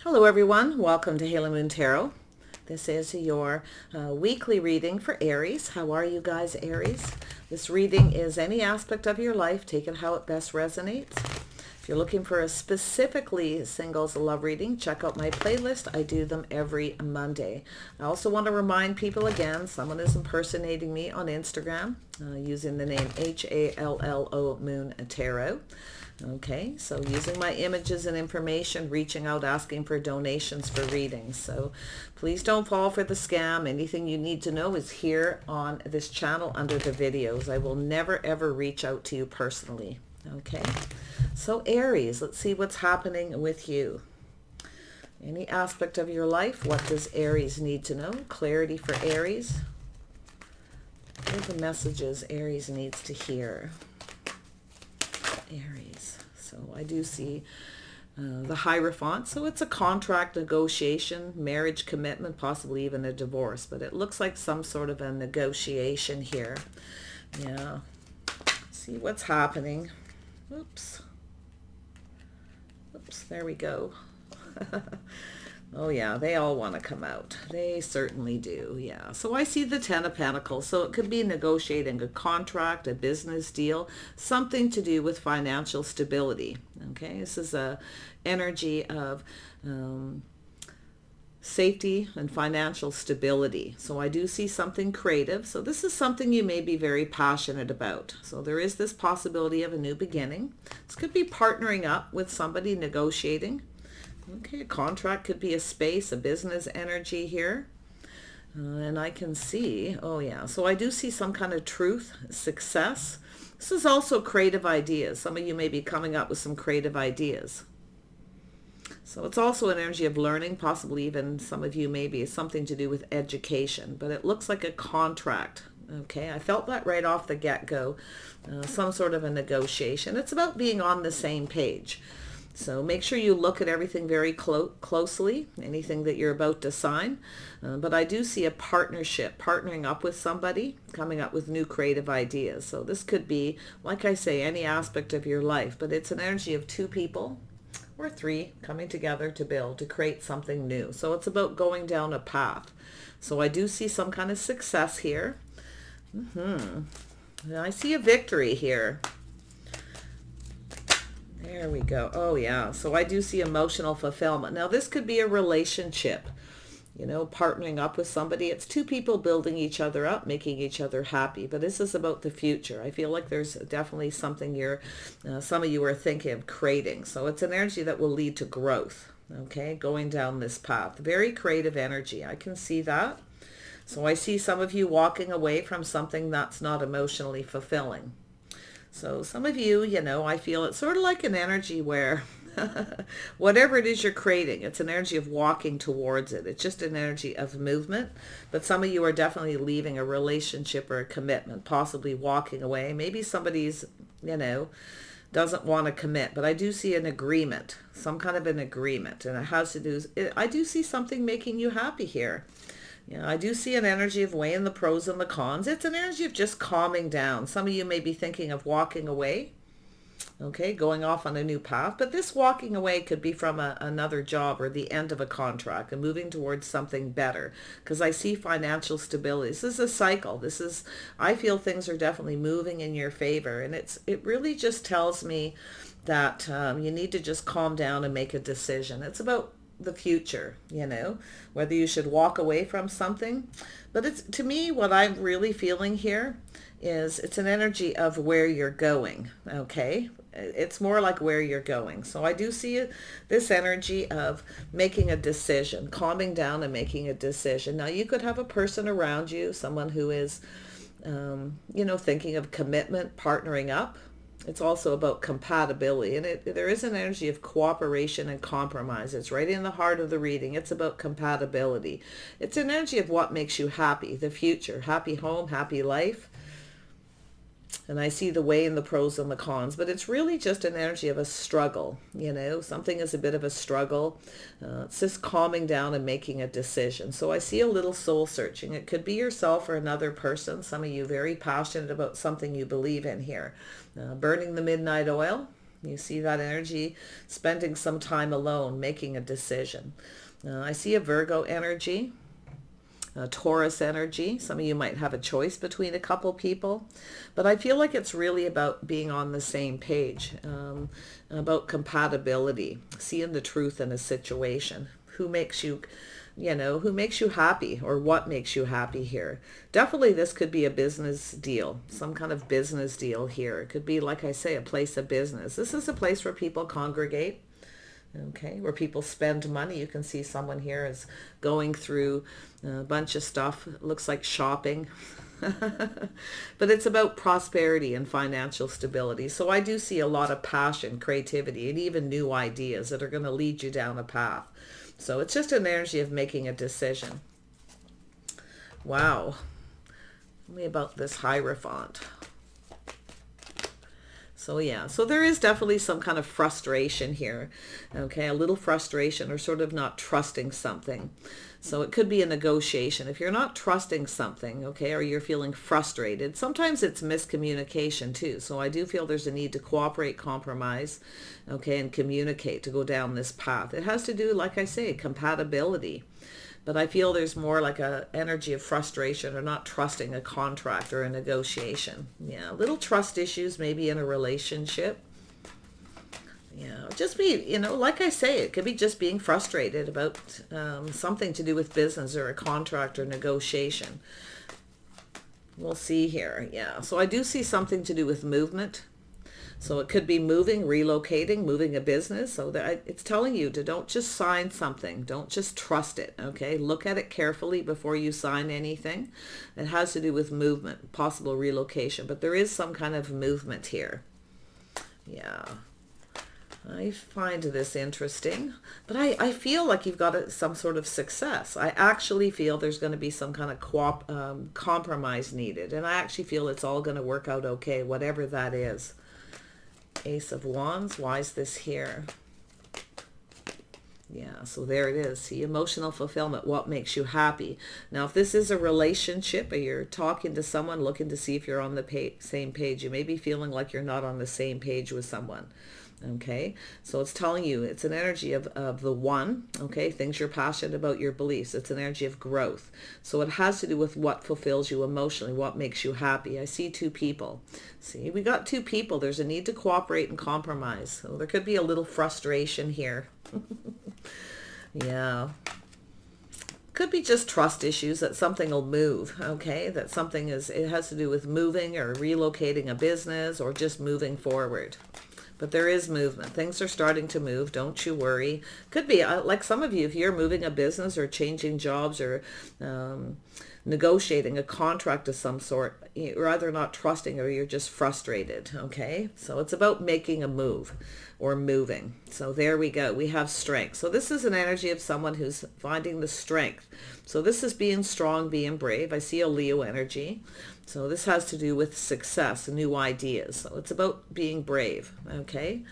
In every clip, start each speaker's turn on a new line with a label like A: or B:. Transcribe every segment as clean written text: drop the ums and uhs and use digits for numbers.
A: Hello everyone, welcome to Halo Moon Tarot. This is your weekly reading for Aries. How are you guys, Aries? This reading is any aspect of your life, take it how it best resonates. If you're looking for a specifically singles love reading, check out my playlist. I do them every Monday. I also want to remind people again, someone is impersonating me on Instagram using the name HALLO Moon Tarot. Okay, so using my images and information, reaching out, asking for donations for readings. So please don't fall for the scam. Anything you need to know is here on this channel under the videos. I will never ever reach out to you personally. Okay, so Aries, let's see what's happening with you. Any aspect of your life, what does Aries need to know? Clarity for Aries. What are the messages Aries needs to hear? Aries. So I do see the Hierophant. So it's a contract, negotiation, marriage, commitment, possibly even a divorce. But it looks like some sort of a negotiation here. Yeah. See what's happening. Oops. Oops, there we go. Oh yeah, they all want to come out. They certainly do, yeah. So I see the Ten of Pentacles. So it could be negotiating a contract, a business deal, something to do with financial stability. Okay, this is a energy of safety and financial stability. So I do see something creative. So this is something you may be very passionate about. So there is this possibility of a new beginning. This could be partnering up with somebody, negotiating. Okay, a contract could be a space, a business energy here. And I can see, oh yeah, so I do see some kind of truth, success. This is also creative ideas. Some of you may be coming up with some creative ideas. So it's also an energy of learning, possibly even some of you maybe something to do with education, but it looks like a contract. Okay, I felt that right off the get-go, some sort of a negotiation. It's about being on the same page. So make sure you look at everything very closely, anything that you're about to sign. But I do see a partnership, partnering up with somebody, coming up with new creative ideas. So this could be, like I say, any aspect of your life, but it's an energy of two people or three coming together to build, to create something new. So it's about going down a path. So I do see some kind of success here. I see a victory here. There we go. Oh yeah. So I do see emotional fulfillment. Now this could be a relationship, you know, partnering up with somebody. It's two people building each other up, making each other happy. But this is about the future. I feel like there's definitely something some of you are thinking of creating. So it's an energy that will lead to growth. Okay, going down this path. Very creative energy. I can see that. So I see some of you walking away from something that's not emotionally fulfilling. So some of you, you know, I feel it's sort of like an energy where whatever it is you're creating, it's an energy of walking towards it. It's just an energy of movement. But some of you are definitely leaving a relationship or a commitment, possibly walking away. Maybe somebody's, you know, doesn't want to commit. But I do see an agreement, some kind of an agreement. And it has to do, I do see something making you happy here. Yeah, I do see an energy of weighing the pros and the cons. It's an energy of just calming down. Some of you may be thinking of walking away, okay, going off on a new path. But this walking away could be from another job or the end of a contract and moving towards something better. Because I see financial stability. This is a cycle. I feel things are definitely moving in your favor. And it really just tells me that you need to just calm down and make a decision. It's about the future, you know, whether you should walk away from something. But it's, to me, what I'm really feeling here is it's an energy of where you're going. Okay, it's more like where you're going. So I do see this energy of making a decision, calming down and making a decision. Now you could have a person around you, someone who is you know, thinking of commitment, partnering up. It's also about compatibility, and there is an energy of cooperation and compromise. It's right in the heart of the reading. It's about compatibility. It's an energy of what makes you happy, the future, happy home, happy life. And I see the way and the pros and the cons, but it's really just an energy of a struggle. You know, something is a bit of a struggle. It's just calming down and making a decision. So I see a little soul searching. It could be yourself or another person. Some of you very passionate about something you believe in here. Burning the midnight oil. You see that energy, spending some time alone, making a decision. I see a Virgo energy, a Taurus energy. Some of you might have a choice between a couple people, but I feel like it's really about being on the same page, about compatibility, seeing the truth in a situation. Who makes you, who makes you happy, or what makes you happy here. Definitely this could be a business deal, some kind of business deal here. It could be, like I say, a place of business. This is a place where people congregate, okay, where people spend money. You can see someone here is going through a bunch of stuff. It looks like shopping. But it's about prosperity and financial stability. So I do see a lot of passion, creativity, and even new ideas that are going to lead you down a path. So it's just an energy of making a decision. Wow. Tell me about this Hierophant. So yeah, so there is definitely some kind of frustration here, okay, a little frustration, or sort of not trusting something. So it could be a negotiation. If you're not trusting something, okay, or you're feeling frustrated, sometimes it's miscommunication too. So I do feel there's a need to cooperate, compromise, okay, and communicate to go down this path. It has to do, like I say, compatibility. But I feel there's more like a energy of frustration, or not trusting a contract or a negotiation. Yeah, little trust issues maybe in a relationship. Yeah, just be, like I say, it could be just being frustrated about something to do with business or a contract or negotiation. We'll see here. Yeah, so I do see something to do with movement. So it could be moving, relocating, moving a business. So that it's telling you to don't just sign something. Don't just trust it, okay? Look at it carefully before you sign anything. It has to do with movement, possible relocation. But there is some kind of movement here. Yeah. I find this interesting, but I feel like you've got some sort of success. I actually feel there's going to be some kind of compromise needed, and I actually feel it's all going to work out okay, whatever that is. Ace of Wands, why is this here? Yeah, so there it is. See, emotional fulfillment, what makes you happy. Now, if this is a relationship, or you're talking to someone, looking to see if you're on the same page, you may be feeling like you're not on the same page with someone. Okay, so it's telling you it's an energy of the one, okay, things you're passionate about, your beliefs. It's an energy of growth. So it has to do with what fulfills you emotionally, what makes you happy. I see two people. See, we got two people. There's a need to cooperate and compromise. So there could be a little frustration here. Yeah. Could be just trust issues, that something will move, okay? That something it has to do with moving or relocating a business, or just moving forward. But there is movement. Things are starting to move. Don't you worry. Could be like some of you, if you're moving a business or changing jobs, or negotiating a contract of some sort, you're either not trusting or you're just frustrated, okay? So it's about making a move or moving. So there we go. We have strength. So this is an energy of someone who's finding the strength. So this is being strong, being brave. I see a Leo energy. So this has to do with success, new ideas. So it's about being brave, okay?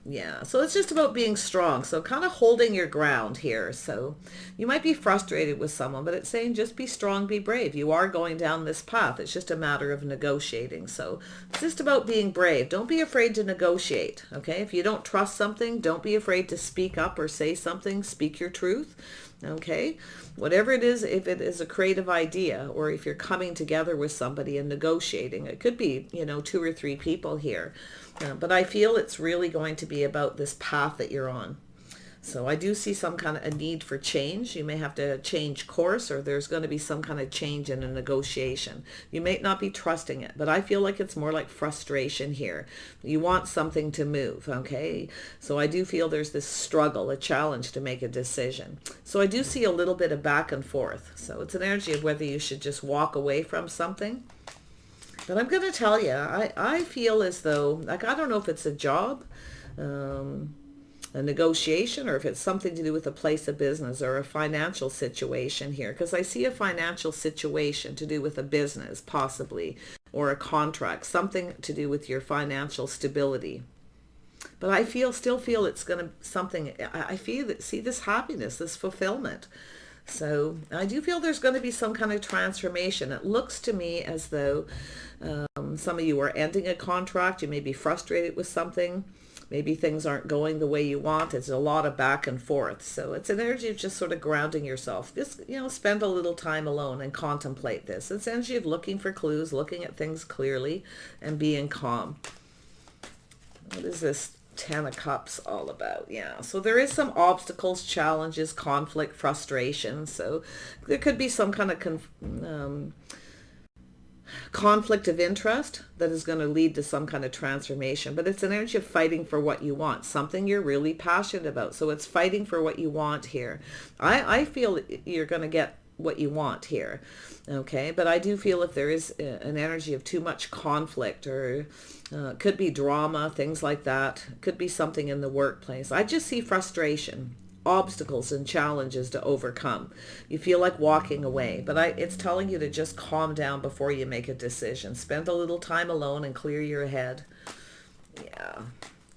A: Yeah, so it's just about being strong. So kind of holding your ground here. So you might be frustrated with someone, but it's saying just be strong, be brave. You are going down this path. It's just a matter of negotiating. So it's just about being brave. Don't be afraid to negotiate, okay? If you don't trust something, don't be afraid to speak up or say something. Speak your truth, okay? Whatever it is, if it is a creative idea, or if you're coming together with somebody and negotiating, it could be, 2 or 3 people here. But I feel it's really going to be about this path that you're on. So I do see some kind of a need for change. You may have to change course, or there's going to be some kind of change in a negotiation. You may not be trusting it, but I feel like it's more like frustration here. You want something to move, okay? So I do feel there's this struggle, a challenge to make a decision. So I do see a little bit of back and forth. So it's an energy of whether you should just walk away from something. But I'm going to tell you, I feel as though, like, I don't know if it's a job, a negotiation, or if it's something to do with a place of business or a financial situation here. Because I see a financial situation to do with a business, possibly, or a contract, something to do with your financial stability. But I still feel it's going to something, I feel that, see this happiness, this fulfillment. So I do feel there's going to be some kind of transformation. It looks to me as though some of you are ending a contract. You may be frustrated with something. maybe things aren't going the way you want. It's a lot of back and forth. So it's an energy of just sort of grounding yourself. Just, spend a little time alone and contemplate this. It's energy of looking for clues, looking at things clearly, and being calm. What is this Ten of Cups all about? Yeah, so there is some obstacles, challenges, conflict, frustration. So there could be some kind of conflict of interest that is going to lead to some kind of transformation. But it's an energy of fighting for what you want, something you're really passionate about. So it's fighting for what you want here. I feel you're going to get what you want here. Okay, but I do feel if there is an energy of too much conflict, or could be drama, things like that. Could be something in the workplace. I just see frustration, obstacles and challenges to overcome. You feel like walking away, but it's telling you to just calm down before you make a decision. Spend a little time alone and clear your head. Yeah.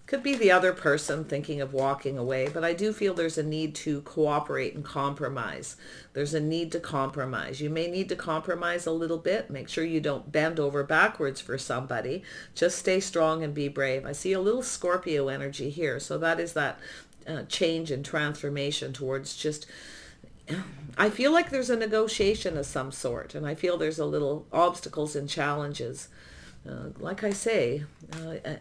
A: Could be the other person thinking of walking away, but I do feel there's a need to cooperate and compromise. There's a need to compromise. You may need to compromise a little bit. Make sure you don't bend over backwards for somebody. Just stay strong and be brave. I see a little Scorpio energy here, so that is that change and transformation towards just, I feel like there's a negotiation of some sort, and I feel there's a little obstacles and challenges. Like I say,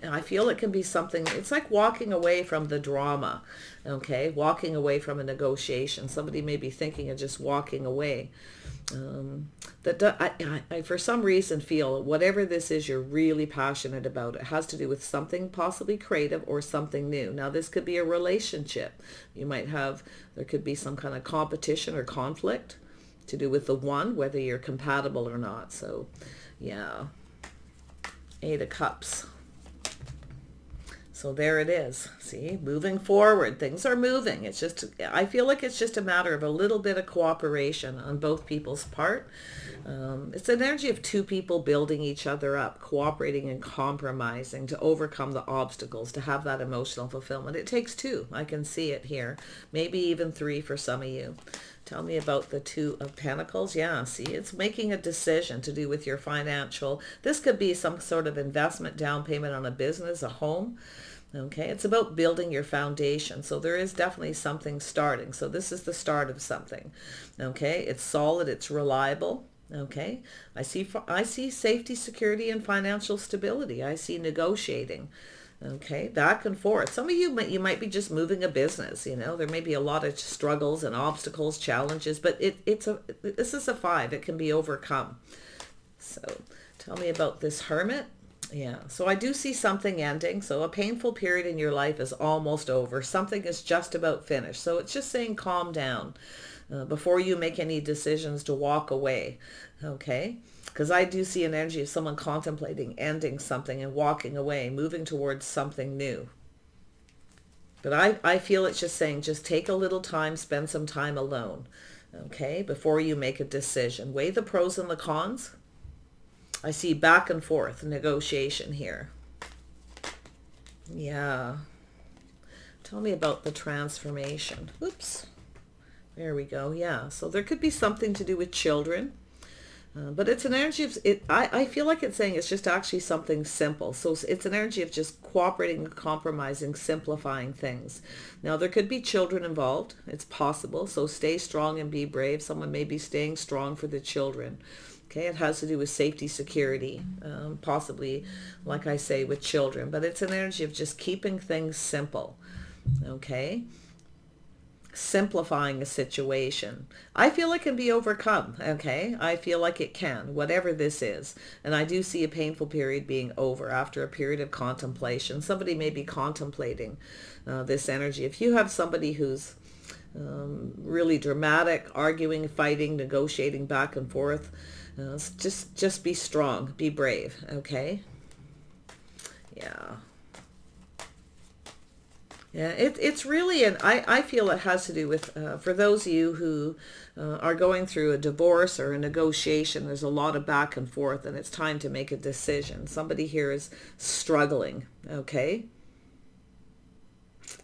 A: I feel it can be something, it's like walking away from the drama, okay? Walking away from a negotiation. Somebody may be thinking of just walking away. I for some reason feel whatever this is you're really passionate about, it has to do with something possibly creative or something new. Now this could be a relationship. There could be some kind of competition or conflict to do with the one, whether you're compatible or not. So yeah. Eight of Cups. So there it is. See, moving forward. Things are moving. It's just, I feel like it's just a matter of a little bit of cooperation on both people's part. It's an energy of two people building each other up, cooperating and compromising to overcome the obstacles, to have that emotional fulfillment. It takes two. I can see it here. Maybe even three for some of you. Tell me about the Two of Pentacles. Yeah, see, it's making a decision to do with your financial. This could be some sort of investment, down payment on a business, a home. Okay, it's about building your foundation. So there is definitely something starting. So this is the start of something. Okay, it's solid, it's reliable. Okay, I see safety, security, and financial stability. I see negotiating. Okay, back and forth. Some of you might be just moving a business. There may be a lot of struggles and obstacles, challenges, but this is a 5. It can be overcome. So tell me about this Hermit. Yeah, so I do see something ending. So a painful period in your life is almost over. Something is just about finished. So it's just saying calm down before you make any decisions to walk away. Okay, because I do see an energy of someone contemplating ending something and walking away, moving towards something new. But I feel it's just saying, just take a little time, spend some time alone, okay, before you make a decision. Weigh the pros and the cons. I see back and forth negotiation here. Yeah. Tell me about the transformation. Oops. There we go. Yeah. So there could be something to do with children. But it's an energy of, I feel like it's saying it's just actually something simple. So it's an energy of just cooperating, compromising, simplifying things. Now, there could be children involved. It's possible. So stay strong and be brave. Someone may be staying strong for the children. Okay, it has to do with safety, security, possibly, like I say, with children. But it's an energy of just keeping things simple. Okay. Simplifying a situation. I feel it can be overcome. Okay, I feel like it can, whatever this is. And I do see a painful period being over after a period of contemplation. Somebody may be contemplating this energy. If you have somebody who's really dramatic, arguing, fighting, negotiating back and forth, just be strong, be brave. Okay. Yeah. Yeah, it's really, and I feel it has to do with, for those of you who are going through a divorce or a negotiation, there's a lot of back and forth and it's time to make a decision. Somebody here is struggling, okay?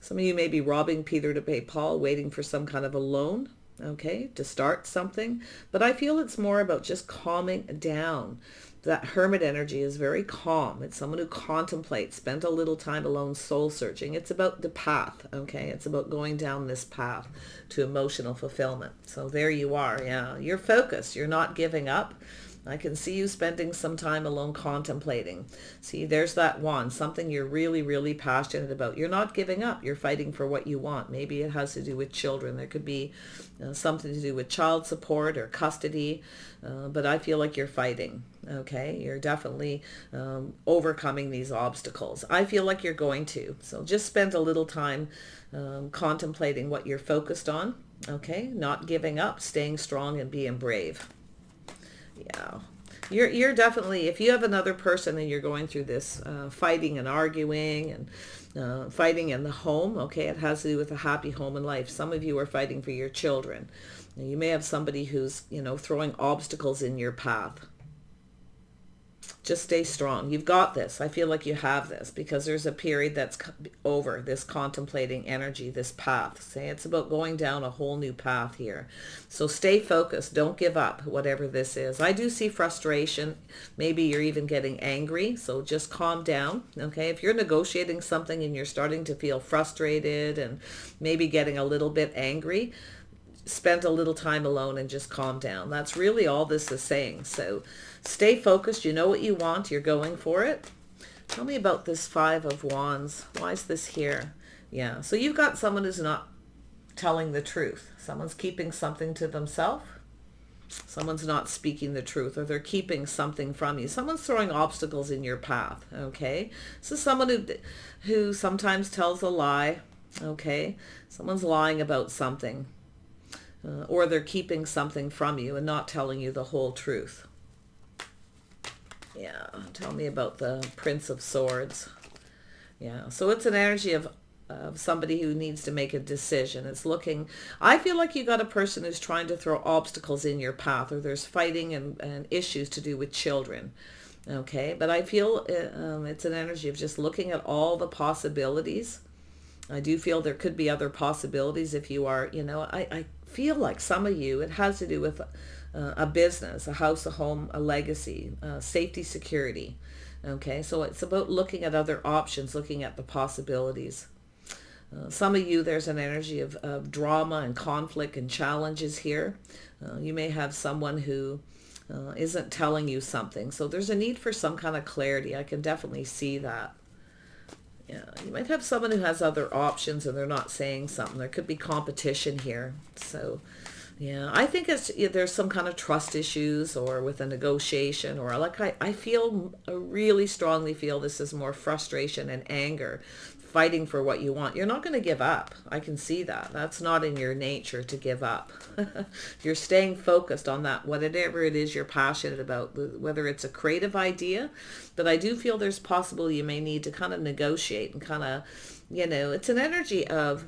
A: Some of you may be robbing Peter to pay Paul, waiting for some kind of a loan, okay, to start something. But I feel it's more about just calming down. that Hermit energy is very calm. It's someone who contemplates, spent a little time alone soul searching. It's about the path, okay? It's about going down this path to emotional fulfillment. So there you are, yeah. You're focused. You're not giving up. I can see you spending some time alone contemplating. See, there's that one, something you're really, really passionate about. You're not giving up. You're fighting for what you want. Maybe it has to do with children. There could be something to do with child support or custody, but I feel like you're fighting, okay? You're definitely overcoming these obstacles. I feel like you're going to. So just spend a little time contemplating what you're focused on, okay? Not giving up, staying strong and being brave. Yeah, you're definitely, if you have another person and you're going through this fighting and arguing and fighting in the home, okay, it has to do with a happy home and life. Some of you are fighting for your children. You may have somebody who's, throwing obstacles in your path. Just stay strong. You've got this. I feel like you have this because there's a period that's over, this contemplating energy, this path. Say it's about going down a whole new path here. So stay focused. Don't give up, whatever this is. I do see frustration. Maybe you're even getting angry. So just calm down. Okay. If you're negotiating something and you're starting to feel frustrated and maybe getting a little bit angry, spend a little time alone and just calm down. That's really all this is saying. So stay focused. You know what you want. You're going for it. Tell me about this Five of Wands. Why is this here? Yeah. So you've got someone who's not telling the truth. Someone's keeping something to themselves. Someone's not speaking the truth, or they're keeping something from you. Someone's throwing obstacles in your path. Okay. So someone who sometimes tells a lie. Okay. Someone's lying about something. Or they're keeping something from you and not telling you the whole truth. Yeah, tell me about the Prince of Swords. Yeah, so it's an energy of somebody who needs to make a decision. It's looking, I feel like you got a person who's trying to throw obstacles in your path, or there's fighting and issues to do with children. Okay, but I feel it's an energy of just looking at all the possibilities. I do feel there could be other possibilities if you are, I feel like some of you, it has to do with a business, a house, a home, a legacy, safety, security. Okay, so it's about looking at other options, looking at the possibilities. Some of you, there's an energy of drama and conflict and challenges here. You may have someone who isn't telling you something. So there's a need for some kind of clarity. I can definitely see that. Yeah, you might have someone who has other options and they're not saying something. There could be competition here. So, yeah, I think there's some kind of trust issues or with a negotiation, or I really strongly feel this is more frustration and anger, fighting for what you want. You're not going to give up. I can see that. That's not in your nature to give up. You're staying focused on that, whatever it is you're passionate about, whether it's a creative idea. But I do feel there's possible you may need to kind of negotiate and kind of, it's an energy of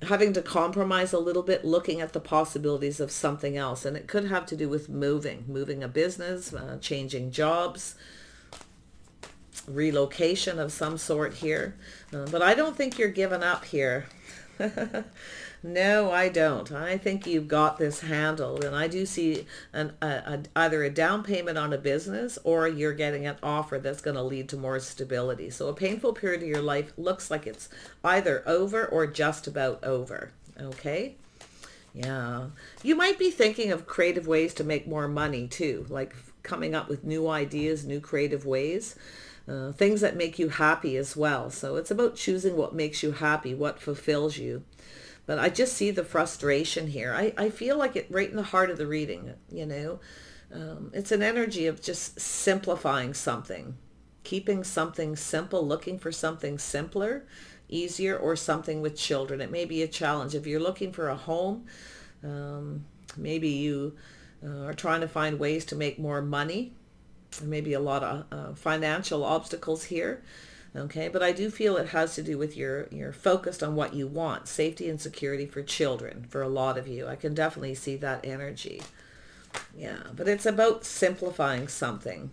A: having to compromise a little bit, looking at the possibilities of something else. And it could have to do with moving a business, changing jobs, relocation of some sort here. But I don't think you're giving up here. No, I don't. I think you've got this handled. And I do see either a down payment on a business, or you're getting an offer that's going to lead to more stability. So a painful period of your life looks like it's either over or just about over. Okay? Yeah. You might be thinking of creative ways to make more money too, like coming up with new ideas, new creative ways. Things that make you happy as well. So it's about choosing what makes you happy, what fulfills you. But I just see the frustration here. I feel like it right in the heart of the reading, It's an energy of just simplifying something, keeping something simple, looking for something simpler, easier, or something with children. It may be a challenge. If you're looking for a home, maybe you are trying to find ways to make more money. There may be a lot of financial obstacles here. Okay, but I do feel it has to do with you're focused on what you want, safety and security for children, for a lot of you. I can definitely see that energy. Yeah, but it's about simplifying something.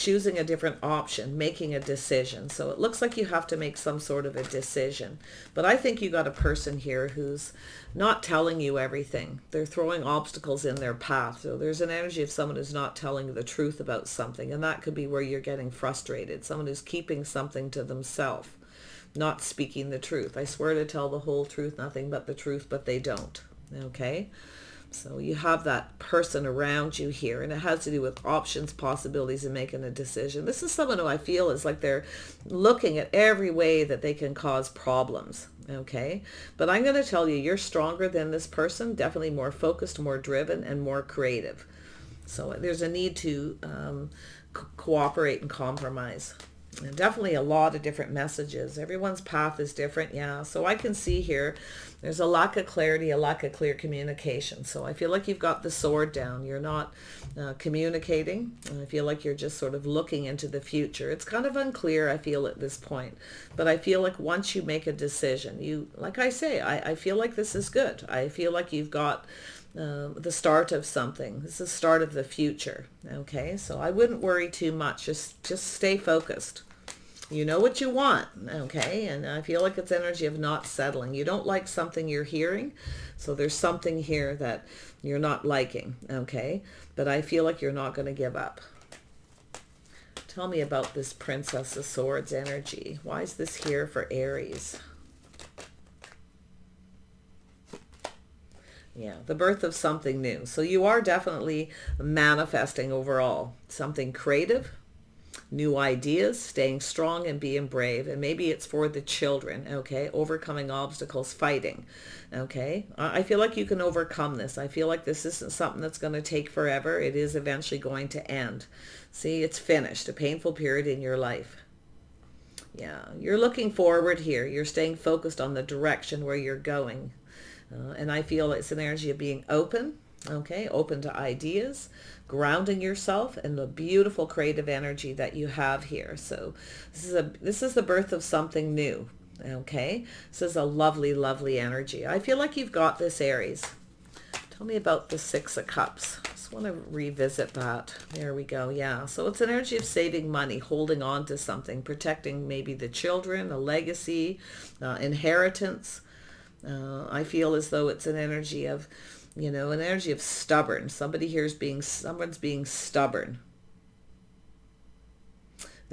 A: choosing a different option, making a decision. So it looks like you have to make some sort of a decision. But I think you got a person here who's not telling you everything. They're throwing obstacles in their path. So there's an energy of someone who's not telling you the truth about something. And that could be where you're getting frustrated. Someone who's keeping something to themselves, not speaking the truth. I swear to tell the whole truth, nothing but the truth, but they don't. Okay? So you have that person around you here, and it has to do with options, possibilities, and making a decision. This is someone who I feel is like they're looking at every way that they can cause problems, okay? But I'm going to tell you, you're stronger than this person, definitely more focused, more driven, and more creative. So there's a need to cooperate and compromise. And definitely a lot of different messages. Everyone's path is different. Yeah. So I can see here, there's a lack of clarity, a lack of clear communication. So I feel like you've got the sword down. You're not communicating. I feel like you're just sort of looking into the future. It's kind of unclear, I feel, at this point. But I feel like once you make a decision, you, like I say, I feel like this is good. I feel like you've got the start of something. This is the start of the future. Okay, so I wouldn't worry too much. Just stay focused. You know what you want. Okay, and I feel like it's energy of not settling. You don't like something you're hearing, so there's something here that you're not liking. Okay, but I feel like you're not going to give up. Tell me about this Princess of Swords energy. Why is this here for Aries? Yeah, the birth of something new. So you are definitely manifesting overall something creative, new ideas, staying strong and being brave. And maybe it's for the children, okay? Overcoming obstacles, fighting, okay? I feel like you can overcome this. I feel like this isn't something that's going to take forever. It is eventually going to end. See, it's finished, a painful period in your life. Yeah, you're looking forward here. You're staying focused on the direction where you're going. And I feel it's an energy of being open, okay, open to ideas, grounding yourself, and the beautiful creative energy that you have here. So this is the birth of something new, okay? This is a lovely, lovely energy. I feel like you've got this, Aries. Tell me about the Six of Cups. Just want to revisit that. There we go. Yeah. So it's an energy of saving money, holding on to something, protecting maybe the children, a legacy, inheritance. I feel as though it's an energy of, an energy of stubborn. Somebody here is someone's being stubborn.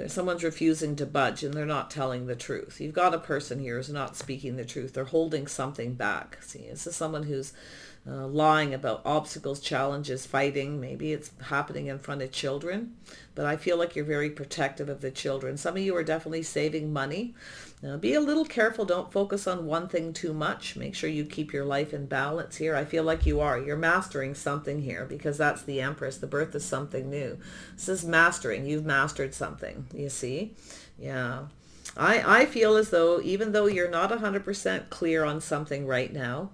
A: Someone's refusing to budge and they're not telling the truth. You've got a person here who's not speaking the truth. They're holding something back. See, this is someone who's lying about obstacles, challenges, fighting. Maybe it's happening in front of children, but I feel like you're very protective of the children. Some of you are definitely saving money. Be a little careful. Don't focus on one thing too much. Make sure you keep your life in balance here. I feel like you are. You're mastering something here because that's the Empress. The birth is something new. This is mastering. You've mastered something, you see? Yeah. I feel as though even though you're not 100% clear on something right now,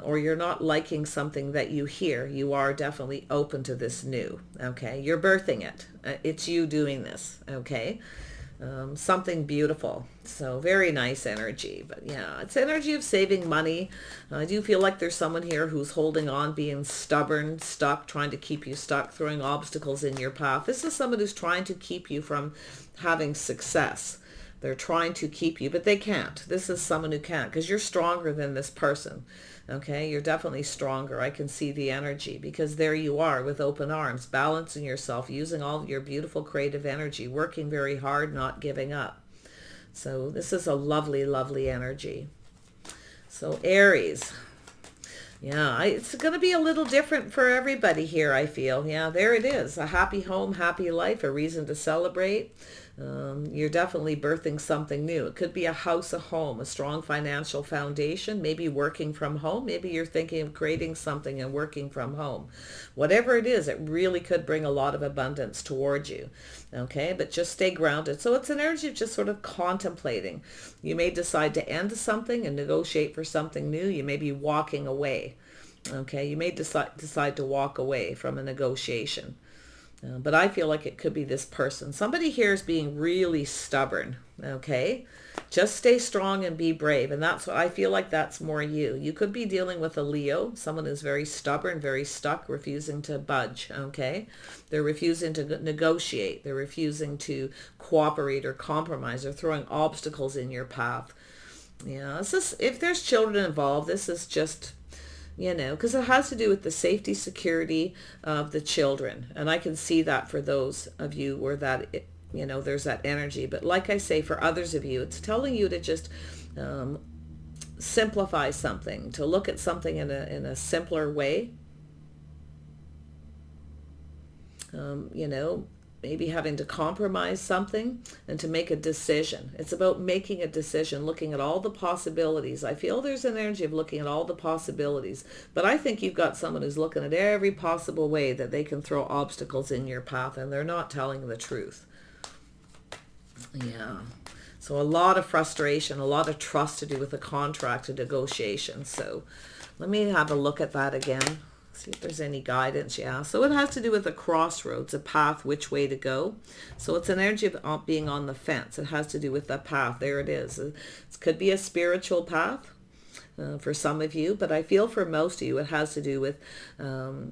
A: or you're not liking something that you hear, you are definitely open to this new, okay? You're birthing it. It's you doing this, okay? Something beautiful. So very nice energy. But yeah, it's energy of saving money. I do feel like there's someone here who's holding on, being stubborn, stuck, trying to keep you stuck, throwing obstacles in your path. This is someone who's trying to keep you from having success. They're trying to keep you, but they can't. This is someone who can't because you're stronger than this person. Okay, you're definitely stronger. I can see the energy because there you are with open arms, balancing yourself, using all of your beautiful creative energy, working very hard, not giving up. So this is a lovely, lovely energy. So Aries. Yeah, it's going to be a little different for everybody here, I feel. Yeah, there it is. A happy home, happy life, a reason to celebrate. You're definitely birthing something new. It could be a house, a home, a strong financial foundation, maybe working from home. Maybe you're thinking of creating something and working from home. Whatever it is, it really could bring a lot of abundance towards you. Okay, but just stay grounded. So it's an energy of just sort of contemplating. You may decide to end something and negotiate for something new. You may be walking away. Okay, you may decide to walk away from a negotiation. But I feel like it could be this person. Somebody here is being really stubborn, okay? Just stay strong and be brave. And that's what I feel like that's more you. You could be dealing with a Leo, someone who's very stubborn, very stuck, refusing to budge, okay? They're refusing to negotiate. They're refusing to cooperate or compromise. They're throwing obstacles in your path. Yeah, this is, if there's children involved, this is just, you know, because it has to do with the safety, security of the children. And I can see that for those of you where that, you know, there's that energy. But like I say, for others of you, it's telling you to just simplify something, to look at something in a simpler way. You know, maybe having to compromise something and to make a decision. It's about making a decision, looking at all the possibilities. I feel there's an energy of looking at all the possibilities, but I think you've got someone who's looking at every possible way that they can throw obstacles in your path, and they're not telling the truth. Yeah. So a lot of frustration, a lot of trust to do with the contract and negotiation. So let me have a look at that again. See if there's any guidance. Yeah, so it has to do with a crossroads, a path, which way to go. So it's an energy of being on the fence. It has to do with that path. There it is. It could be a spiritual path for some of you, but I feel for most of you it has to do with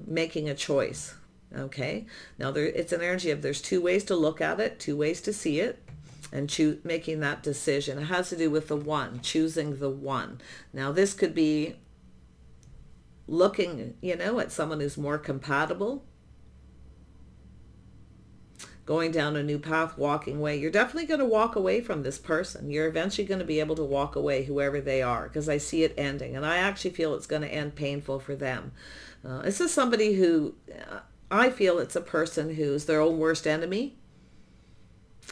A: making a choice. Okay, now it's an energy of there's two ways to look at it, two ways to see it, and making that decision. It has to do with the one, choosing the one. Now this could be looking, you know, at someone who's more compatible, going down a new path, walking away. You're definitely going to walk away from this person. You're eventually going to be able to walk away, whoever they are, because I see it ending, and I actually feel it's going to end painful for them. This is somebody who, I feel it's a person who's their own worst enemy.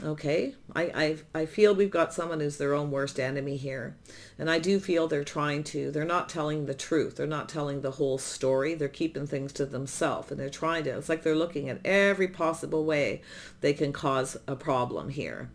A: Okay, I feel we've got someone who's their own worst enemy here. And I do feel they're not telling the truth. They're not telling the whole story. They're keeping things to themselves. And it's like they're looking at every possible way they can cause a problem here.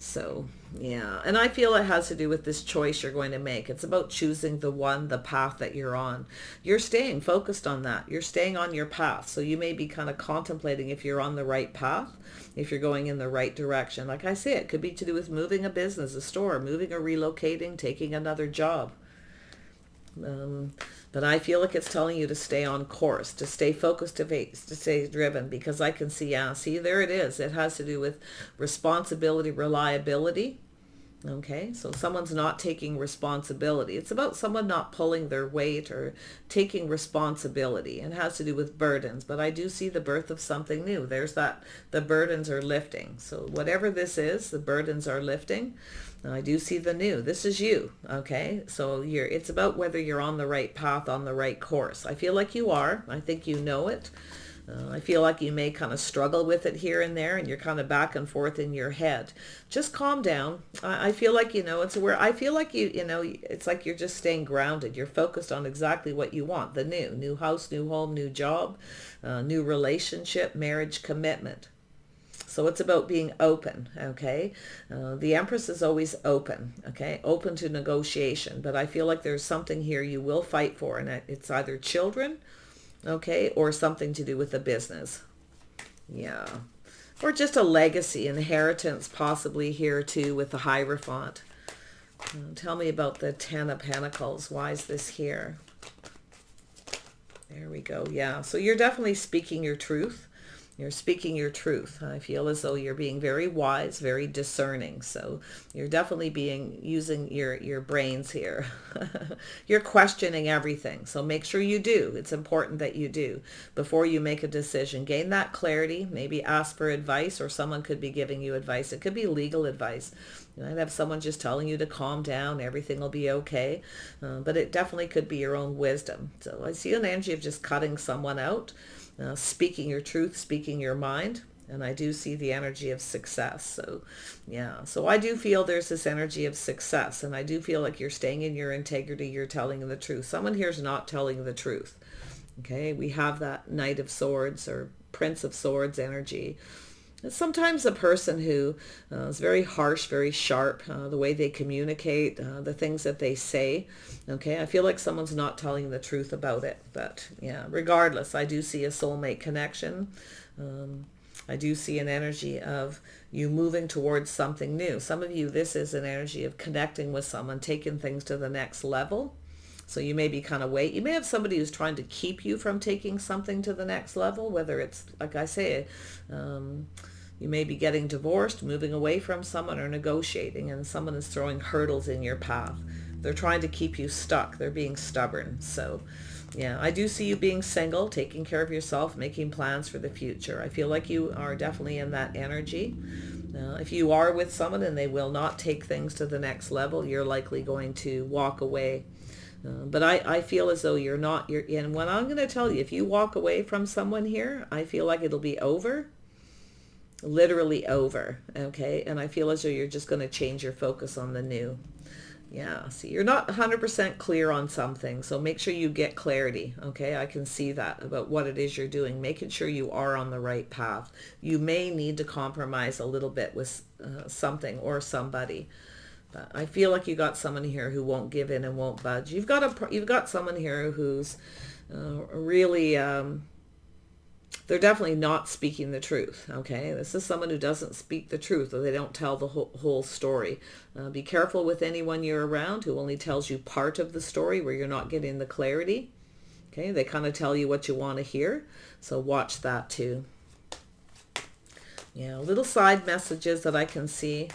A: So, yeah. And I feel it has to do with this choice you're going to make. It's about choosing the path that you're on. You're staying focused on that. You're staying on your path. So you may be kind of contemplating if you're on the right path, if you're going in the right direction. Like I say, it could be to do with moving a business, a store, moving or relocating, taking another job. But I feel like it's telling you to stay on course, to stay focused, to stay driven, because I can see, there it is. It has to do with responsibility, reliability. Okay, so someone's not taking responsibility. It's about someone not pulling their weight or taking responsibility. It has to do with burdens, but I do see the birth of something new. There's that, the burdens are lifting. So whatever this is, the burdens are lifting. I do see the new. This is you, okay? So it's about whether you're on the right path, on the right course. I feel like you are. I think you know it. I feel like you may kind of struggle with it here and there, and you're kind of back and forth in your head. Just calm down. I feel like, I feel like it's like you're just staying grounded. You're focused on exactly what you want. The new house, new home, new job, new relationship, marriage, commitment. So it's about being open, okay? The Empress is always open, okay? Open to negotiation. But I feel like there's something here you will fight for, and it's either children, okay, or something to do with the business. Yeah. Or just a legacy, inheritance possibly here too with the Hierophant. Tell me about the Ten of Pentacles. Why is this here? There we go. Yeah. So you're definitely speaking your truth. You're speaking your truth. I feel as though you're being very wise, very discerning. So you're definitely using your brains here. You're questioning everything. So make sure you do. It's important that you do before you make a decision. Gain that clarity. Maybe ask for advice, or someone could be giving you advice. It could be legal advice. You might have someone just telling you to calm down. Everything will be okay. But it definitely could be your own wisdom. So I see an energy of just cutting someone out. Speaking your truth, speaking your mind, and I do see the energy of success. So yeah, so I do feel there's this energy of success, and I do feel like you're staying in your integrity, you're telling the truth. Someone here is not telling the truth. Okay, we have that Knight of Swords or Prince of Swords energy. It's sometimes a person who is very harsh, very sharp, the way they communicate, the things that they say. Okay, I feel like someone's not telling the truth about it. But yeah, regardless, I do see a soulmate connection. I do see an energy of you moving towards something new. Some of you, this is an energy of connecting with someone, taking things to the next level. So you may be kind of you may have somebody who's trying to keep you from taking something to the next level, whether it's, like I say, you may be getting divorced, moving away from someone, or negotiating, and someone is throwing hurdles in your path. They're trying to keep you stuck. They're being stubborn. So yeah, I do see you being single, taking care of yourself, making plans for the future. I feel like you are definitely in that energy. If you are with someone and they will not take things to the next level, you're likely going to walk away. But I feel as though and when I'm going to tell you, if you walk away from someone here, I feel like it'll be over, literally over, okay? And I feel as though you're just going to change your focus on the new. Yeah, see, you're not 100% clear on something, so make sure you get clarity, okay? I can see that about what it is you're doing, making sure you are on the right path. You may need to compromise a little bit with something or somebody. But I feel like you got someone here who won't give in and won't budge. You've got someone here who's really, they're definitely not speaking the truth, okay? This is someone who doesn't speak the truth, or they don't tell the whole story. Be careful with anyone you're around who only tells you part of the story, where you're not getting the clarity, okay? They kind of tell you what you want to hear, so watch that too. Yeah, little side messages that I can see.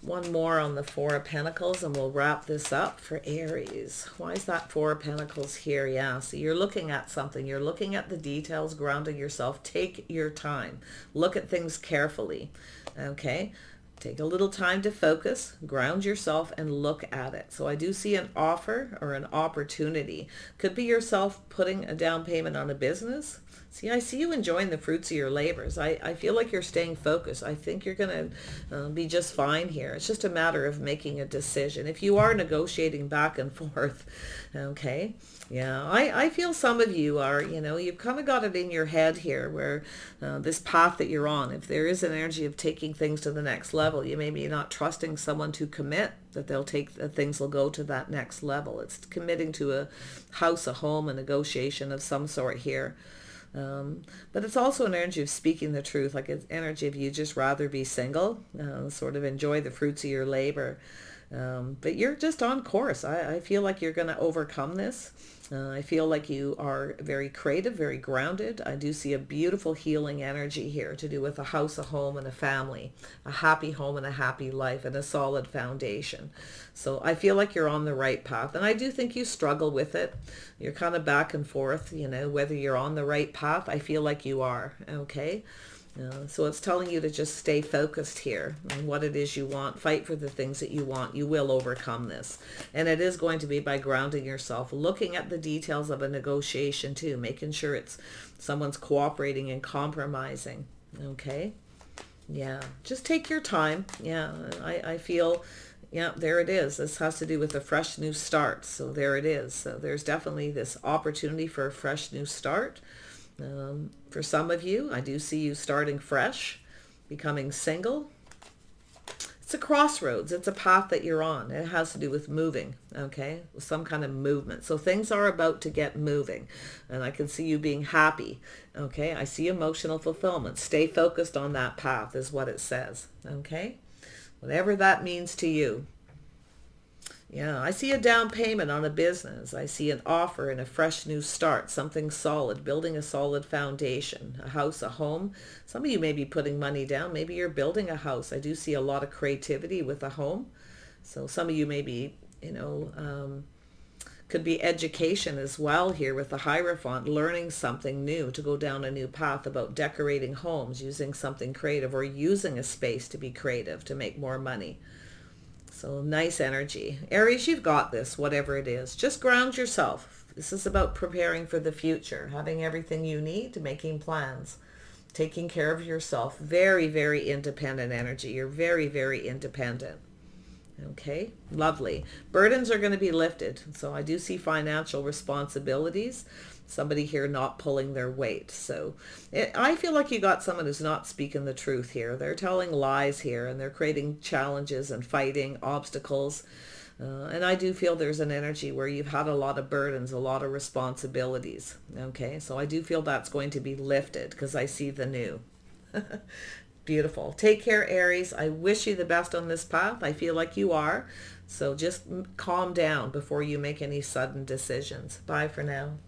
A: One more on the Four of Pentacles, and we'll wrap this up for Aries. Why is that Four of Pentacles here? Yeah, so you're looking at something. You're looking at the details, grounding yourself. Take your time. Look at things carefully, okay? Take a little time to focus, ground yourself, and look at it. So I do see an offer or an opportunity. Could be yourself putting a down payment on a business. See, I see you enjoying the fruits of your labors. I feel like you're staying focused. I think you're going to be just fine here. It's just a matter of making a decision. If you are negotiating back and forth, okay, yeah, I feel some of you are, you've kind of got it in your head here where this path that you're on, if there is an energy of taking things to the next level, you may be not trusting someone to commit that things will go to that next level. It's committing to a house, a home, a negotiation of some sort here. But it's also an energy of speaking the truth, like an energy of you just rather be single, sort of enjoy the fruits of your labor. But you're just on course. I feel like you're going to overcome this. I feel like you are very creative, very grounded. I do see a beautiful healing energy here to do with a house, a home, and a family, a happy home and a happy life, and a solid foundation. So I feel like you're on the right path. And I do think you struggle with it. You're kind of back and forth, whether you're on the right path. I feel like you are, okay? So it's telling you to just stay focused here on what it is you want. Fight for the things that you want. You will overcome this. And it is going to be by grounding yourself, looking at the details of a negotiation too, making sure it's someone's cooperating and compromising. Okay? Yeah. Just take your time. Yeah. I feel, yeah, there it is. This has to do with a fresh new start. So there it is. So there's definitely this opportunity for a fresh new start. For some of you, I do see you starting fresh, becoming single. It's a crossroads. It's a path that you're on. It has to do with moving, okay? With some kind of movement. So things are about to get moving. And I can see you being happy, okay? I see emotional fulfillment. Stay focused on that path is what it says, okay? Whatever that means to you. Yeah, I see a down payment on a business. I see an offer and a fresh new start, something solid, building a solid foundation, a house, a home. Some of you may be putting money down. Maybe you're building a house. I do see a lot of creativity with a home. So some of you may be, could be education as well here with the Hierophant, learning something new to go down a new path about decorating homes, using something creative, or using a space to be creative to make more money. So nice energy. Aries, you've got this, whatever it is. Just ground yourself. This is about preparing for the future, having everything you need, making plans, taking care of yourself. Very, very independent energy. You're very, very independent. Okay, lovely. Burdens are going to be lifted. So I do see financial responsibilities. Somebody here not pulling their weight. So I feel like you got someone who's not speaking the truth here. They're telling lies here, and they're creating challenges and fighting obstacles. And I do feel there's an energy where you've had a lot of burdens, a lot of responsibilities. Okay, so I do feel that's going to be lifted because I see the new. Beautiful. Take care, Aries. I wish you the best on this path. I feel like you are. So just calm down before you make any sudden decisions. Bye for now.